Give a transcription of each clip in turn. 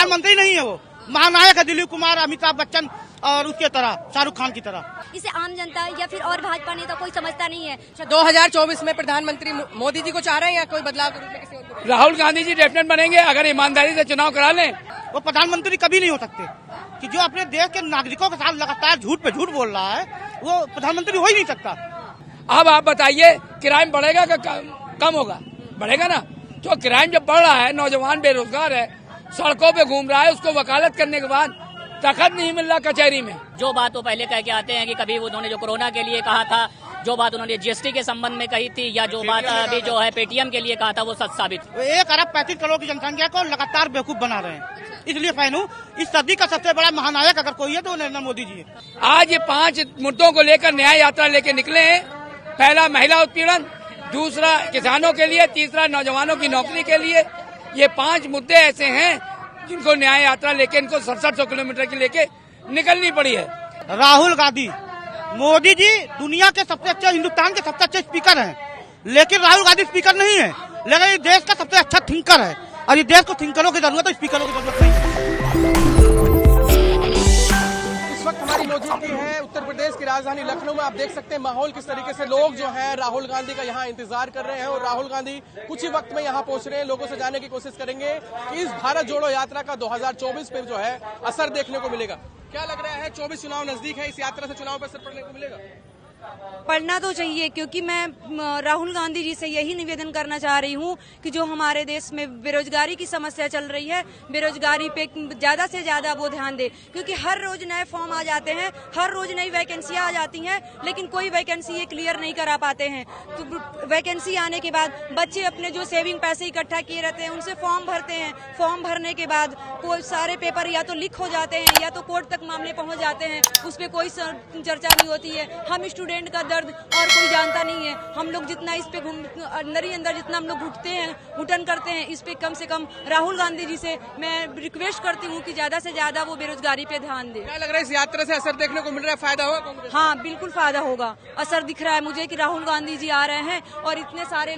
प्रधानमंत्री नहीं है, वो महानायक है, दिलीप कुमार, अमिताभ बच्चन और उसके तरह शाहरुख खान की तरह। इसे आम जनता या फिर और भाजपा नेता कोई समझता नहीं है। 2024 में प्रधानमंत्री मोदी जी को चाह रहे हैं या कोई बदलाव के रूप में किसी और को? राहुल गांधी जी डेफिनेट बनेंगे अगर ईमानदारी से चुनाव करा लें। वो प्रधानमंत्री कभी नहीं हो सकते कि जो अपने देश के नागरिकों के साथ लगातार झूठ पे झूठ बोल रहा है, वो प्रधानमंत्री हो ही नहीं सकता। अब आप बताइए, क्राइम बढ़ेगा कि कम होगा? बढ़ेगा ना। जो क्राइम जब बढ़ रहा है, नौजवान बेरोजगार है, सड़कों पे घूम रहा है, उसको वकालत करने के बाद तखत नहीं मिल रहा कचहरी में। जो बात वो पहले कह के आते हैं कि कभी उन्होंने जो कोरोना के लिए कहा था, जो बात उन्होंने जीएसटी के संबंध में कही थी, या जो बात अभी जो है पेटीएम के लिए कहा था, वो सच साबित। 1 अरब 35 करोड़ की जनसंख्या को लगातार बेवकूफ बना रहे हैं। इसलिए फैन हूँ, इस सदी का सबसे बड़ा महानायक अगर कोई है तो नरेंद्र मोदी जी है। आज ये 5 मुद्दों को लेकर न्याय यात्रा लेके निकले हैं। पहला महिला उत्पीड़न, दूसरा किसानों के लिए, तीसरा नौजवानों की नौकरी के लिए। ये 5 मुद्दे ऐसे हैं जिनको न्याय यात्रा लेके इनको 6700 किलोमीटर की लेके निकलनी पड़ी है। राहुल गांधी, मोदी जी दुनिया के सबसे अच्छे, हिंदुस्तान के सबसे अच्छे स्पीकर हैं, लेकिन राहुल गांधी स्पीकर नहीं है, लेकिन ये देश का सबसे अच्छा थिंकर है। और ये देश को थिंकरों की जरूरत है, स्पीकरों की जरूरत नहीं है। इस वक्त हमारी मौजूदगी है उत्तर प्रदेश की राजधानी लखनऊ में। आप देख सकते हैं माहौल किस तरीके से लोग जो है राहुल गांधी का यहाँ इंतजार कर रहे हैं, और राहुल गांधी कुछ ही वक्त में यहाँ पहुंच रहे हैं। लोगों से जानने की कोशिश करेंगे कि इस भारत जोड़ो यात्रा का 2024 में जो है असर देखने को मिलेगा। क्या लग रहा है, 24 चुनाव नजदीक है, इस यात्रा से चुनाव पर असर पड़ने को मिलेगा? पढ़ना तो चाहिए, क्योंकि मैं राहुल गांधी जी से यही निवेदन करना चाह रही हूँ कि जो हमारे देश में बेरोजगारी की समस्या चल रही है, बेरोजगारी पे ज्यादा से ज्यादा वो ध्यान दे, क्योंकि हर रोज नए फॉर्म आ जाते हैं, हर रोज नई वैकेंसियां आ जाती हैं, लेकिन कोई वैकेंसी ये क्लियर नहीं करा पाते हैं। तो वैकेंसी आने के बाद बच्चे अपने जो सेविंग पैसे इकट्ठा किए रहते हैं उनसे फॉर्म भरते हैं। फॉर्म भरने के बाद कोई सारे पेपर या तो लीक हो जाते हैं या तो कोर्ट तक मामले पहुंच जाते हैं, उस पर कोई चर्चा नहीं होती है। हम स्टूडेंट का दर्द और कोई जानता नहीं है। हम लोग जितना इस पे अंदर ही अंदर जितना हम लोग घुटन करते हैं, इस पे कम से कम राहुल गांधी जी से मैं रिक्वेस्ट करती हूँ कि ज्यादा से ज्यादा वो बेरोजगारी पे ध्यान दे। क्या लग रहा है, इस यात्रा से असर देखने को मिल रहा है, फायदा होगा कांग्रेस? हाँ, बिल्कुल फायदा होगा। असर दिख रहा है मुझे कि राहुल गांधी जी आ रहे हैं और इतने सारे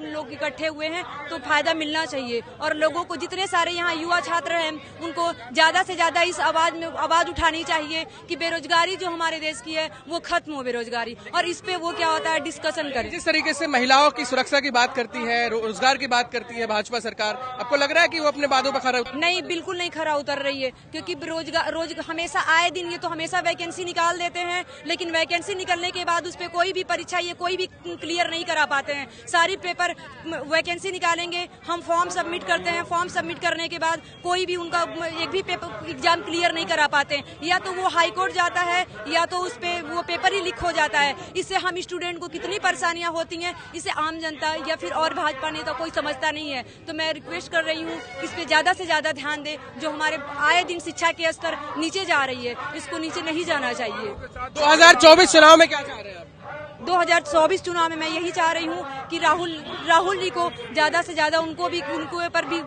लोग इकट्ठे हुए हैं, तो फायदा मिलना चाहिए। और लोगों को, जितने सारे यहाँ युवा छात्र हैं, उनको ज्यादा से ज्यादा इस आवाज उठानी चाहिए कि बेरोजगारी जो हमारे देश की है वो खत्म हो बेरोजगारी, और इस पे वो क्या होता है डिस्कशन करें। जिस तरीके से महिलाओं की सुरक्षा की बात करती है, रोजगार की बात करती है भाजपा सरकार, आपको लग रहा है कि वो अपने वादों पर खरा नहीं, बिल्कुल नहीं खरा उतर रही है, क्योंकि रोज हमेशा आए दिन ये तो हमेशा वैकेंसी निकाल देते हैं, लेकिन वैकेंसी निकलने के बाद उस पर कोई भी परीक्षा ये कोई भी क्लियर नहीं करा पाते हैं। सारी पेपर वैकेंसी निकालेंगे, हम फॉर्म सबमिट करते हैं, फॉर्म सबमिट करने के बाद कोई भी उनका एक भी पेपर एग्जाम क्लियर नहीं करा पाते हैं, या तो वो हाई कोर्ट जाता है या तो उस पे वो पेपर ही लीक हो जाता है। इससे हम स्टूडेंट को कितनी परेशानियां होती हैं, इसे आम जनता या फिर और भाजपा नेता कोई समझता नहीं है। तो मैं रिक्वेस्ट कर रही हूँ इस पे ज्यादा से ज्यादा ध्यान दे। जो हमारे आए दिन शिक्षा के स्तर नीचे जा रही है, इसको नीचे नहीं जाना चाहिए। 2024 चुनाव में क्या चाह रहे हैं आप? 2024 चुनाव में मैं यही चाह रही हूँ कि राहुल जी को ज्यादा से ज्यादा उनके ऊपर भी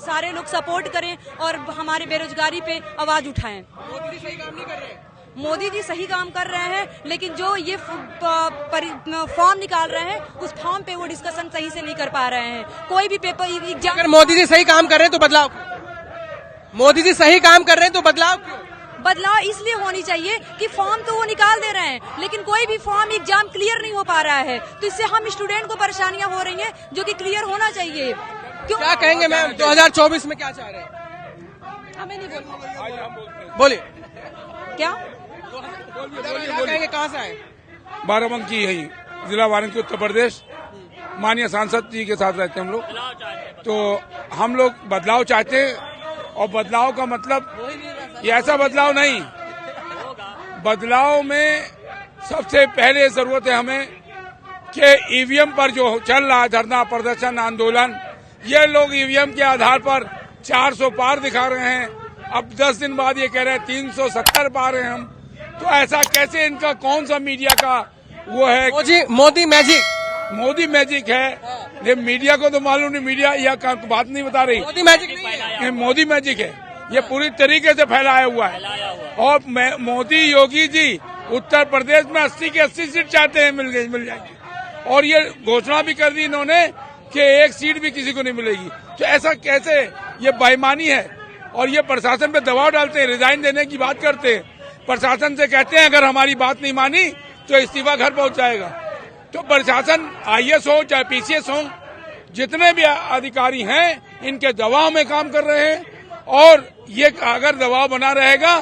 सारे लोग सपोर्ट करें और हमारे बेरोजगारी पे आवाज उठाएं। मोदी जी सही काम नहीं कर रहे हैं? मोदी जी सही काम कर रहे हैं, लेकिन जो ये फॉर्म निकाल रहे हैं उस फॉर्म पे वो डिस्कशन सही से नहीं कर पा रहे हैं। कोई भी पेपर एग्जाम, अगर मोदी जी सही काम कर रहे हैं तो बदलाव, मोदी जी सही काम कर रहे हैं तो बदलाव इसलिए होनी चाहिए कि फॉर्म तो वो निकाल दे रहे हैं, लेकिन कोई भी फॉर्म एग्जाम क्लियर नहीं हो पा रहा है, तो इससे हम स्टूडेंट को परेशानियां हो रही हैं जो कि क्लियर होना चाहिए। क्यों? क्या कहेंगे मैम, 2024 में क्या चाह रहे हैं? हमें नहीं बोलिए क्या कहेंगे, कहाँ से आए? बाराबंकी, यही जिला वाराणसी, उत्तर प्रदेश। माननीय सांसद जी के साथ रहते हैं हम लोग, तो हम लोग बदलाव चाहते हैं। और बदलाव का मतलब ये ऐसा बदलाव नहीं, बदलाव में सबसे पहले जरूरत है हमें कि ईवीएम पर जो चल रहा है धरना प्रदर्शन आंदोलन, ये लोग ईवीएम के आधार पर 400 पार दिखा रहे हैं। अब 10 दिन बाद ये कह रहे हैं 370 पार हैं हम, तो ऐसा कैसे? इनका कौन सा मीडिया का वो है? मोदी मैजिक है। ये मीडिया को तो मालूम नहीं, मीडिया यह बात नहीं बता रही। मोदी मैजिक नहीं है, ये मोदी मैजिक है, ये पूरी तरीके से फैलाया हुआ है। और मोदी योगी जी उत्तर प्रदेश में 80 की 80 सीट चाहते हैं, मिल जाएगी। और ये घोषणा भी कर दी इन्होंने कि 1 सीट भी किसी को नहीं मिलेगी। तो ऐसा कैसे? ये बेईमानी है। और ये प्रशासन पे दबाव डालते हैं, रिजाइन देने की बात करते हैं। प्रशासन से कहते हैं अगर हमारी बात नहीं मानी तो इस्तीफा घर पहुंच जाएगा। तो प्रशासन IAS हो चाहे PCS हो, जितने भी अधिकारी हैं इनके दबाव में काम कर रहे हैं और ये अगर दबाव बना रहेगा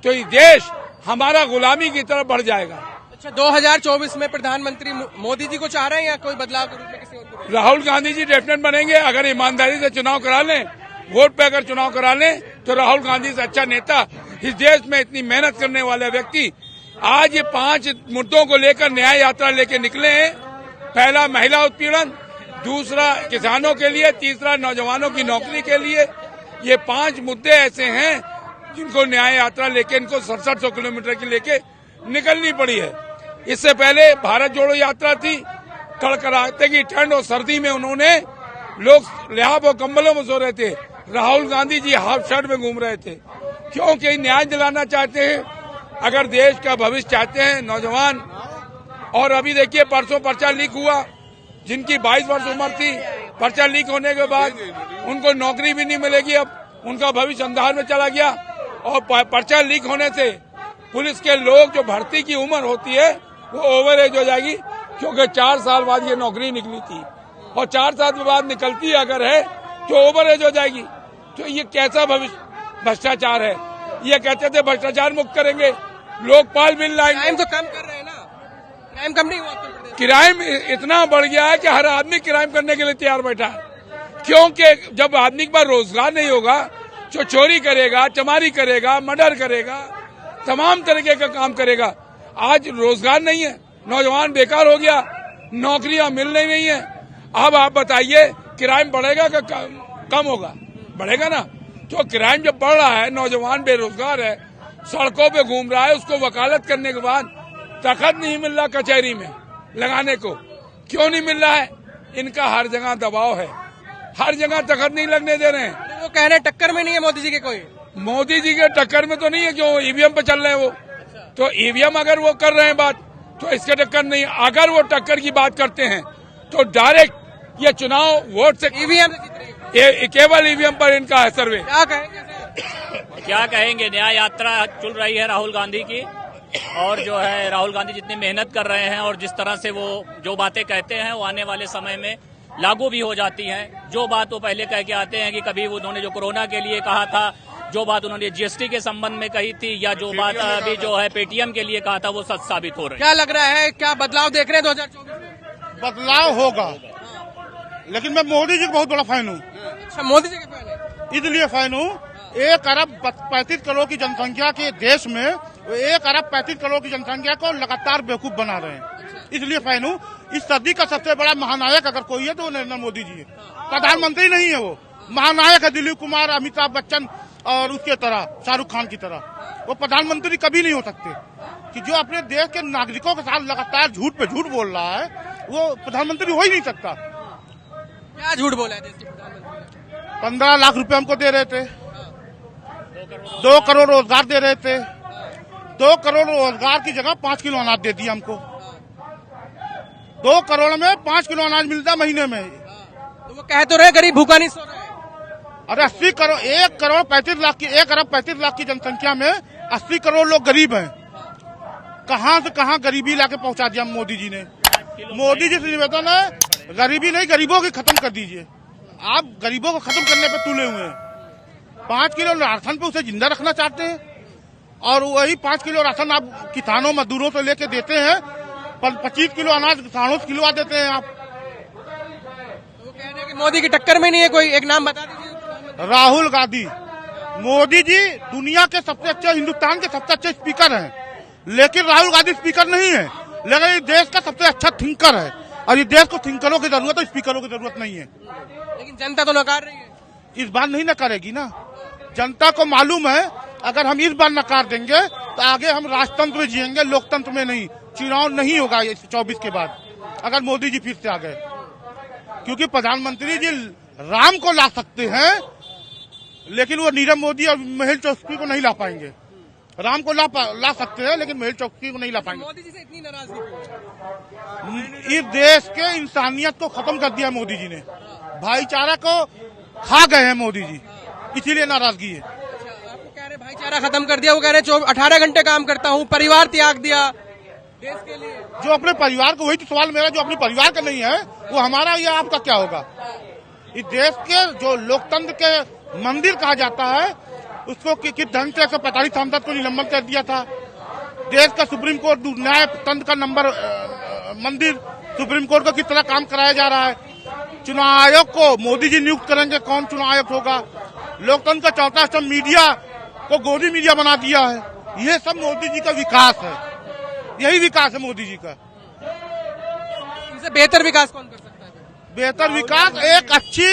तो ये देश हमारा गुलामी की तरफ बढ़ जाएगा। अच्छा, 2024 में प्रधानमंत्री मोदी जी को चाह रहे हैं या कोई बदलाव के रूप में किसी और को? राहुल गांधी जी डेफिनेट बनेंगे अगर ईमानदारी से चुनाव करा लें, वोट पे अगर चुनाव करा लें तो राहुल गांधी से अच्छा नेता इस देश में इतनी मेहनत करने वाले व्यक्ति आज ये 5 मुद्दों को लेकर न्याय यात्रा लेके निकले हैं। पहला महिला उत्पीड़न, दूसरा किसानों के लिए, तीसरा नौजवानों की नौकरी के लिए। ये 5 मुद्दे ऐसे हैं जिनको न्याय यात्रा लेके इनको 6700 किलोमीटर की लेके निकलनी पड़ी है। इससे पहले भारत जोड़ो यात्रा थी, कड़कड़ाते की ठंड और सर्दी में उन्होंने लोग लिहाफ और कंबलों में सो रहे थे, राहुल गांधी जी हाफ शर्ट में घूम रहे थे, क्योंकि न्याय दिलाना चाहते हैं। अगर देश का भविष्य चाहते हैं नौजवान, और अभी देखिए परसों पर्चा लीक हुआ, जिनकी 22 वर्ष उम्र थी, पर्चा लीक होने के बाद उनको नौकरी भी नहीं मिलेगी, अब उनका भविष्य अंधार में चला गया। और पर्चा लीक होने से पुलिस के लोग जो भर्ती की उम्र होती है वो ओवर एज हो जाएगी, क्योंकि 4 साल बाद ये नौकरी निकली थी और 4 साल के बाद निकलती अगर है तो ओवर एज हो जाएगी। तो ये कैसा भविष्य भ्रष्टाचार है। ये कहते थे भ्रष्टाचार मुक्त करेंगे, लोकपाल बिल लाएंगे। क्राइम तो कम कर रहे हैं ना, क्राइम कम नहीं हुआ उत्तर प्रदेश? क्राइम इतना बढ़ गया है कि हर आदमी क्राइम करने के लिए तैयार बैठा है, क्योंकि जब आदमी के पास रोजगार नहीं होगा तो चोरी करेगा, चमारी करेगा, मर्डर करेगा, तमाम तरीके का काम करेगा। आज रोजगार नहीं है, नौजवान बेकार हो गया, नौकरियां मिल नहीं है। अब आप बताइए क्राइम बढ़ेगा कि कम होगा? बढ़ेगा ना। तो क्राइम जब बढ़ रहा है, नौजवान बेरोजगार है, सड़कों पे घूम रहा है, उसको वकालत करने के बाद तखत नहीं मिल रहा कचहरी में लगाने को। क्यों नहीं मिल रहा है? इनका हर जगह दबाव है, हर जगह तखत नहीं लगने दे रहे हैं। वो कह रहे हैं टक्कर में नहीं है मोदी जी के कोई। मोदी जी के टक्कर में तो नहीं है, क्यों EVM पे चल रहे हैं वो। तो EVM अगर वो कर रहे हैं बात तो इसके टक्कर नहीं। अगर वो टक्कर की बात करते हैं तो डायरेक्ट ये चुनाव वोट से EVM केवल EVM पर इनका है सर्वे। क्या कहेंगे? क्या कहेंगे, न्याय यात्रा चल रही है राहुल गांधी की, और जो है राहुल गांधी जितनी मेहनत कर रहे हैं और जिस तरह से वो जो बातें कहते हैं वो आने वाले समय में लागू भी हो जाती हैं। जो बात वो पहले कह के आते हैं कि कभी उन्होंने जो कोरोना के लिए कहा था, जो बात उन्होंने GST के संबंध में कही थी, या जो बात अभी जो है पेटीएम के लिए कहा था, वो सच साबित हो रही है। क्या लग रहा है, क्या बदलाव देख रहे हैं 2024 में? बदलाव होगा, लेकिन मैं मोदी जी का बहुत बड़ा फैन हूँ। अच्छा, मोदी जी के फैन है? इसलिए फैन हूँ, 1 अरब 35 करोड़ की जनसंख्या के देश में 1 अरब 35 करोड़ की जनसंख्या को लगातार बेवकूफ बना रहे हैं, इसलिए फैन हूँ। इस सदी का सबसे बड़ा महानायक अगर कोई है तो नरेंद्र मोदी जी है। प्रधानमंत्री नहीं है, वो महानायक है। दिलीप कुमार, अमिताभ बच्चन और उसके तरह शाहरुख खान की तरह वो प्रधानमंत्री कभी नहीं हो सकते। कि जो अपने देश के नागरिकों के साथ लगातार झूठ पे झूठ बोल रहा है वो प्रधानमंत्री हो ही नहीं सकता। क्या झूठ बोला है देश के प्रधानमंत्री? 15 लाख रुपए हमको दे रहे थे, 2 करोड़ रोजगार दे रहे थे, 2 करोड़ रोजगार की जगह 5 किलो अनाज दे दिया हमको। 2 करोड़ में 5 किलो अनाज मिलता महीने में। तो वो कह तो रहे गरीब भूखा नहीं सो रहा है। अरे 80 करोड़ 1 करोड़ 35 लाख की 1 अरब 35 लाख की जनसंख्या में 80 करोड़ लोग गरीब हैं। कहां से कहां गरीबी लाके पहुंचा दिया मोदी जी ने। मोदी जी से निवेदन है, गरीबी नहीं, गरीबों की खत्म कर दीजिए। आप गरीबों को खत्म करने पे तुले हुए हैं। 5 किलो राशन पे उसे जिंदा रखना चाहते हैं, और वही 5 किलो राशन आप किसानों मजदूरों से लेके देते हैं, 25 किलो अनाज किसानों से खिलवा देते हैं आप। तो वो कह रहे हैं कि मोदी की टक्कर में नहीं है कोई, एक नाम बता दीजिए। राहुल गांधी। मोदी जी दुनिया के सबसे अच्छे, हिंदुस्तान के सबसे अच्छे स्पीकर हैं, लेकिन राहुल गांधी स्पीकर नहीं है, लेकिन ये देश का सबसे अच्छा थिंकर है। और ये देश को थिंकरों की जरूरत है, स्पीकरों की जरूरत नहीं है। लेकिन जनता तो नकार रही है। इस बार नहीं नकारेगी ना। जनता को मालूम है अगर हम इस बार नकार देंगे तो आगे हम राजतंत्र में जिएंगे, लोकतंत्र में नहीं। चुनाव नहीं होगा 24 के बाद अगर मोदी जी फिर से आ गए, क्योंकि प्रधानमंत्री जी राम को ला सकते हैं, लेकिन वो नीरव मोदी और मेहुल चोकसी को नहीं ला पाएंगे। राम को ला सकते हैं, लेकिन मेहुल चोकसी को नहीं ला पाएंगे। मोदी जी से इतनी नाराजगी क्यों? इस देश के इंसानियत को खत्म कर दिया मोदी जी ने, भाईचारा को खा गए हैं मोदी जी, इसीलिए नाराजगी है। सारा खत्म कर दिया। वो कह रहे हैं 18 घंटे काम करता हूँ, परिवार त्याग दिया देश के लिए। जो अपने परिवार को, वही तो सवाल मेरा, जो अपने परिवार का नहीं है वो हमारा या आपका क्या होगा। इस देश के जो लोकतंत्र के मंदिर कहा जाता है उसको किस ढंग से 145 सांसद को निलंबन कर दिया था। देश का सुप्रीम कोर्ट न्याय तंत्र का नंबर मंदिर, सुप्रीम कोर्ट को किस तरह काम कराया जा रहा है। चुनाव आयोग को मोदी जी नियुक्त करेंगे, कौन चुनाव आयोग होगा। लोकतंत्र का चौथा स्तंभ मीडिया को गोदी मीडिया बना दिया है। ये सब मोदी जी का विकास है, यही विकास है मोदी जी का। इनसे बेहतर विकास कौन कर सकता है? बेहतर विकास एक अच्छी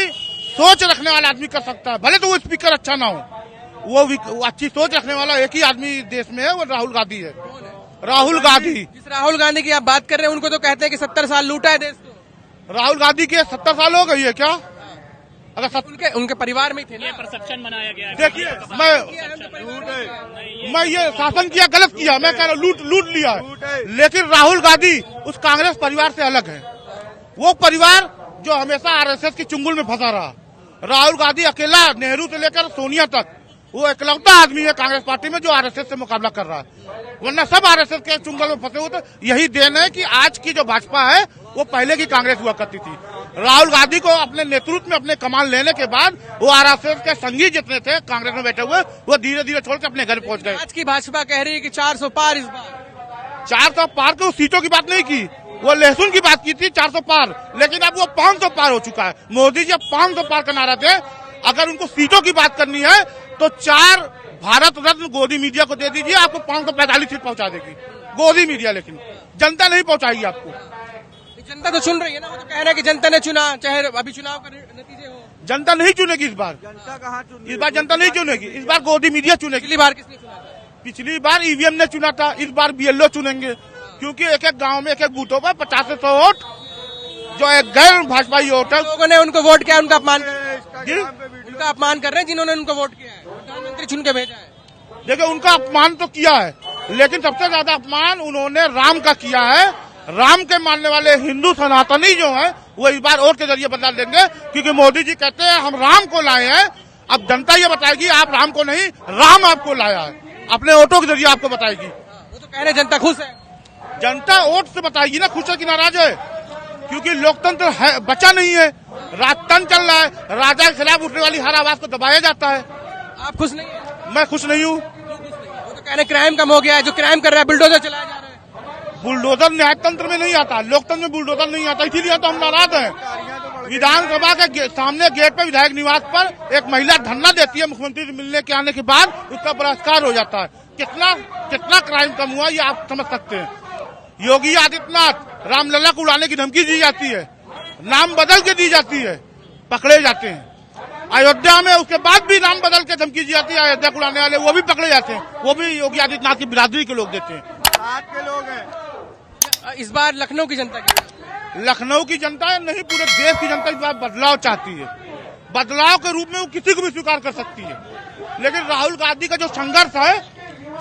सोच रखने वाला आदमी कर सकता है। भले तो वो स्पीकर अच्छा ना हो, वो अच्छी सोच रखने वाला एक ही आदमी देश में है, वो राहुल गांधी है। राहुल गांधी, जिस राहुल गांधी की आप बात कर रहे हैं उनको तो कहते हैं कि 70 साल लूटा है देश को। राहुल गांधी के 70 साल हो गई है क्या? अगर उनके परिवार में ही थे ना। ये परसेप्शन बनाया गया है। देखिए, मैं ये शासन किया गलत किया, मैं कह रहा हूँ लूट लिया है। लेकिन राहुल गांधी उस कांग्रेस परिवार से अलग है। वो परिवार जो हमेशा आरएसएस की चुंगल में फंसा रहा। राहुल गांधी अकेला, नेहरू से लेकर सोनिया तक, वो इकलौता आदमी है कांग्रेस पार्टी में जो आरएसएस से मुकाबला कर रहा है। वरना सब आरएसएस के चुंगल में फंसे हुए थे। यही देन है कि आज की जो भाजपा है वो पहले की कांग्रेस हुआ करती थी। राहुल गांधी को अपने नेतृत्व में अपने कमान लेने के बाद वो आरएसएस के संगी जितने थे कांग्रेस में बैठे हुए, वो धीरे धीरे छोड़ के अपने घर पहुंच गए। आज की भाजपा कह रही है कि 400 पार इस बार। 400 पार के सीटों की बात नहीं की, वो लहसुन की बात की थी 400 पार, लेकिन अब वो 500 पार हो चुका है। मोदी जी 500 पार का नारा थे। अगर उनको सीटों की बात करनी है तो 4 भारत रत्न गोदी मीडिया को दे दीजिए, आपको 545 सीट पहुंचा देगी गोदी मीडिया। लेकिन जनता नहीं पहुंचाएगी आपको। जनता तो चुन रही है ना, वो तो कह रहे हैं कि जनता ने चुना, चाहे अभी चुनाव का नतीजे हो। जनता नहीं चुनेगी इस बार। इस बार जनता नहीं चुनेगी, इस बार गोदी मीडिया चुनेगी। पिछली बार किसने चुना था? पिछली बार ईवीएम ने चुना था, इस बार बीएलओ चुनेंगे। क्योंकि एक एक गांव में, एक एक बूथों पर 50 से 100 वोट जो एक गैर भाजपाई वोट है। लोगों ने उनको वोट किया, उनका अपमान जी, उनका अपमान कर रहे हैं जिन्होंने उनको वोट किया है, प्रधानमंत्री चुन के भेजा है। देखिए, उनका अपमान तो किया है, लेकिन सबसे ज्यादा अपमान उन्होंने राम का किया है। राम के मानने वाले हिंदू सनातनी जो हैं वो इस बार वोट के जरिए बदला देंगे। क्योंकि मोदी जी कहते हैं हम राम को लाए हैं। अब जनता ये बताएगी आप राम को नहीं, राम आपको लाया है, अपने वोटों के जरिए आपको बताएगी। वो तो कह रहे जनता खुश है। जनता वोट से बताएगी ना खुश है कि नाराज है। क्योंकि लोकतंत्र है, बचा नहीं है, राजतंत्र चल रहा है। राजा के खिलाफ उठने वाली हर आवाज को दबाया जाता है। आप खुश नहीं है? मैं खुश नहीं हूँ। वो तो कह रहे क्राइम कम हो गया है, जो क्राइम कर रहा है बुलडोजर चलाया जा रहा है। बुलडोजर न्यायतंत्र में नहीं आता, लोकतंत्र में बुलडोजर नहीं आता, इसीलिए तो हम नाराज हैं। विधानसभा के सामने गेट पर विधायक निवास पर एक महिला धरना देती है, मुख्यमंत्री से मिलने के आने के बाद उसका बहिष्कार हो जाता है। कितना क्राइम कम हुआ ये आप समझ सकते हैं। योगी आदित्यनाथ रामलला को उड़ाने की धमकी दी जाती है, नाम बदल के दी जाती है, पकड़े जाते हैं। अयोध्या में उसके बाद भी नाम बदल के धमकी दी जाती है, अयोध्या को उड़ाने वाले वो भी पकड़े जाते हैं। वो भी योगी आदित्यनाथ की बिरादरी के लोग देते हैं। इस बार लखनऊ की जनता लखनऊ की जनता नहीं, पूरे देश की जनता इस बार बदलाव चाहती है। बदलाव के रूप में वो किसी को भी स्वीकार कर सकती है। लेकिन राहुल गांधी का जो संघर्ष है,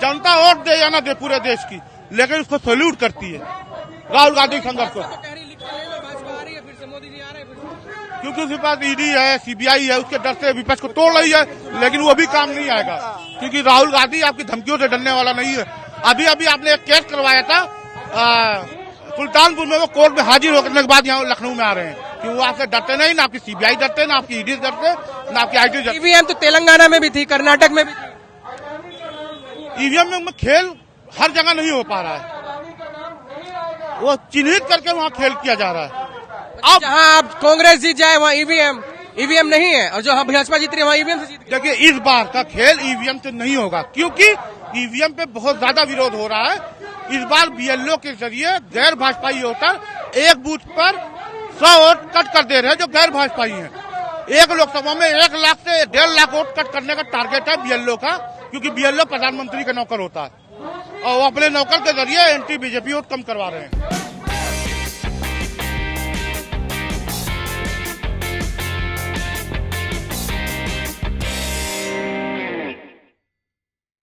जनता वोट दे या ना दे पूरे देश की, लेकिन उसको सैल्यूट करती है राहुल गांधी के संघर्ष को। क्योंकि उसके पास ईडी है, सीबीआई है, उसके डर से विपक्ष को तोड़ रही है। लेकिन वो भी काम नहीं आएगा, क्योंकि राहुल गांधी आपकी धमकियों से डरने वाला नहीं है। अभी आपने एक केस करवाया था सुल्तानपुर में, वो कोर्ट में हाजिर होने के बाद यहाँ लखनऊ में आ रहे हैं कि वो आपसे डरते नहीं, ना आपकी सीबीआई डरते, ना आपकी ईडी डरते, ना आपकी आईटी डरते। ईवीएम तो तेलंगाना में भी थी, कर्नाटक में भी थी। ईवीएम में खेल हर जगह नहीं हो पा रहा है, वो चिन्हित करके वहाँ खेल किया जा रहा है। अब जहाँ आप कांग्रेस जीत जाए वहाँ ईवीएम नहीं है, और जो भाजपा जीत रही है वहाँ ईवीएम से जीत गई। देखिए, इस बार का खेल ईवीएम से नहीं होगा, क्योंकि ईवीएम पे बहुत ज्यादा विरोध हो रहा है। इस बार बीएलओ के जरिए गैर भाजपाई वोटर एक बूथ पर 100 वोट कट कर दे रहे हैं जो गैर भाजपाई हैं। एक लोकसभा में 1 लाख से 1.5 लाख वोट कट करने का टारगेट है बीएलओ का, क्योंकि बीएलओ प्रधानमंत्री का नौकर होता है और वो अपने नौकर के जरिए एंटी बीजेपी वोट कम करवा रहे हैं।